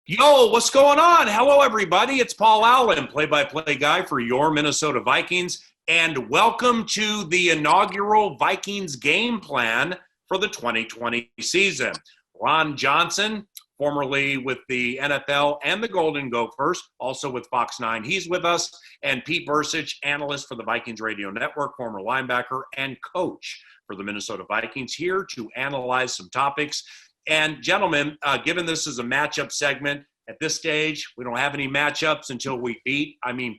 Yo, what's going on? Hello, everybody. It's Paul Allen, play-by-play guy for your Minnesota Vikings, and welcome to the inaugural Vikings game plan for the 2020 season. Ron Johnson, formerly with the NFL and the Golden Gophers, also with Fox 9, he's with us, and Pete Bercich, analyst for the Vikings Radio Network, former linebacker and coach for the Minnesota Vikings, here to analyze some topics. And gentlemen, given this is a matchup segment, at this stage, we don't have any matchups until we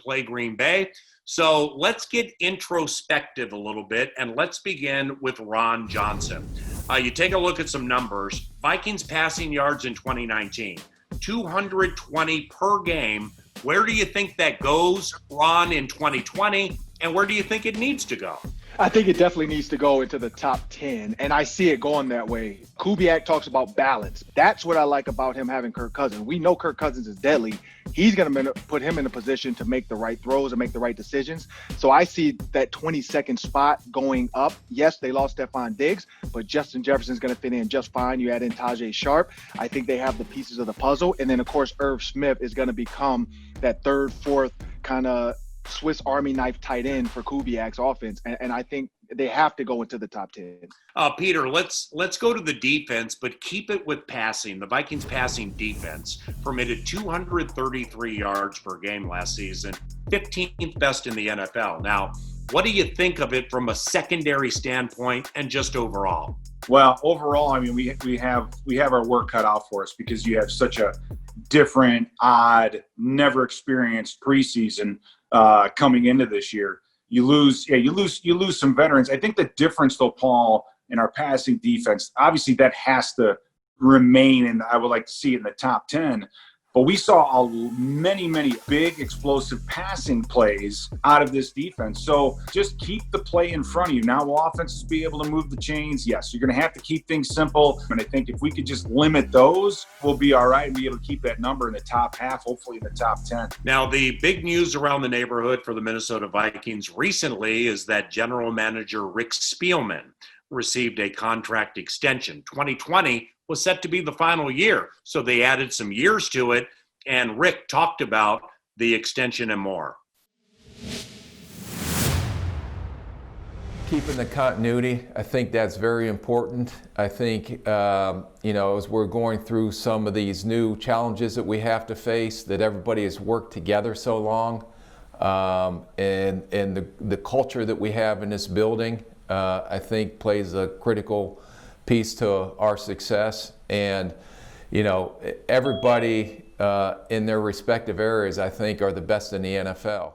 play Green Bay. So let's get introspective a little bit, and let's begin with Ron Johnson. You take a look at some numbers. Vikings passing yards in 2019, 220 per game. Where do you think that goes, Ron, in 2020, and where do you think it needs to go? I think it definitely needs to go into the top 10, and I see it going that way. Kubiak talks about balance. That's what I like about him having Kirk Cousins. We know Kirk Cousins is deadly. He's going to put him in a position to make the right throws and make the right decisions. So I see that 22nd spot going up. Yes, they lost Stephon Diggs, but Justin Jefferson's going to fit in just fine. You add in Tajae Sharpe. I think they have the pieces of the puzzle. And then, of course, Irv Smith is going to become that third, fourth kind of Swiss Army knife tight end for Kubiak's offense, and I think they have to go into the top 10. Peter, let's go to the defense, but keep it with passing. The Vikings passing defense permitted 233 yards per game last season, 15th best in the NFL. Now, what do you think of it from a secondary standpoint and just overall? Well, overall, I mean, we have our work cut out for us because you have such a different, odd, never experienced preseason coming into this year. You lose some veterans. I think the difference, though, Paul, in our passing defense, obviously that has to remain, and I would like to see it in the top 10. But we saw many big explosive passing plays out of this defense. So just keep the play in front of you. Now will offenses be able to move the chains? Yes, you're going to have to keep things simple. And I think if we could just limit those, we'll be all right and be able to keep that number in the top half, hopefully in the top 10. Now, the big news around the neighborhood for the Minnesota Vikings recently is that general manager Rick Spielman received a contract extension. 2020 was set to be the final year, so they added some years to it, and Rick talked about the extension and more. Keeping the continuity, I think that's very important. I think, as we're going through some of these new challenges that we have to face, that everybody has worked together so long, and the culture that we have in this building, I think plays a critical piece to our success. And everybody in their respective areas, I think, are the best in the NFL.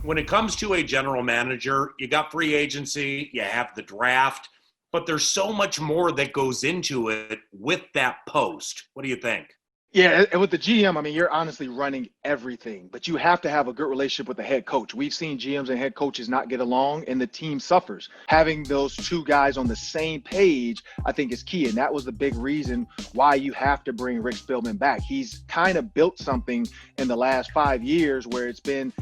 When it comes to a general manager, you got free agency, you have the draft, but there's so much more that goes into it with that post. What do you think? Yeah, and with the GM, I mean, you're honestly running everything, but you have to have a good relationship with the head coach. We've seen GMs and head coaches not get along, and the team suffers. Having those two guys on the same page, I think, is key, and that was the big reason why you have to bring Rick Spielman back. He's kind of built something in the last 5 years where it's been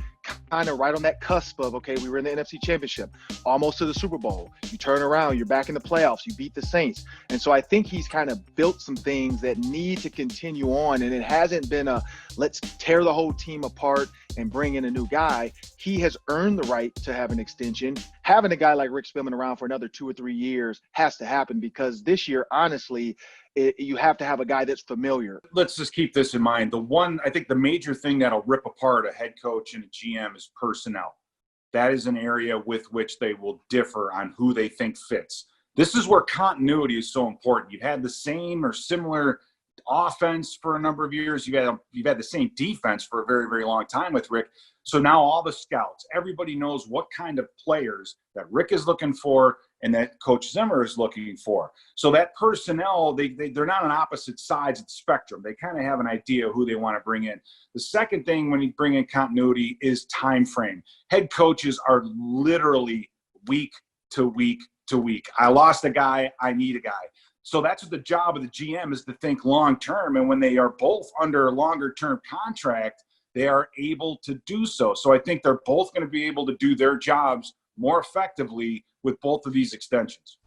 kind of right on that cusp of, okay, we were in the NFC Championship, almost to the Super Bowl. You turn around, you're back in the playoffs, you beat the Saints. And so I think he's kind of built some things that need to continue on. And it hasn't been a let's tear the whole team apart and bring in a new guy. He has earned the right to have an extension. Having a guy like Rick Spielman around for another 2 or 3 years has to happen, because this year, honestly, you have to have a guy that's familiar. Let's just keep this in mind. I think the major thing that'll rip apart a head coach and a GM is personnel. That is an area with which they will differ on who they think fits. This is where continuity is so important. You've had the same or similar offense for a number of years. You've had the same defense for a very, very long time with Rick. So now all the scouts, everybody knows what kind of players that Rick is looking for and that Coach Zimmer is looking for. So that personnel, they're not on opposite sides of the spectrum. They kind of have an idea of who they want to bring in. The second thing when you bring in continuity is time frame. Head coaches are literally week to week to week. I lost a guy, I need a guy. So that's what the job of the GM is, to think long term. And when they are both under a longer term contract, they are able to do so. So I think they're both going to be able to do their jobs more effectively with both of these extensions.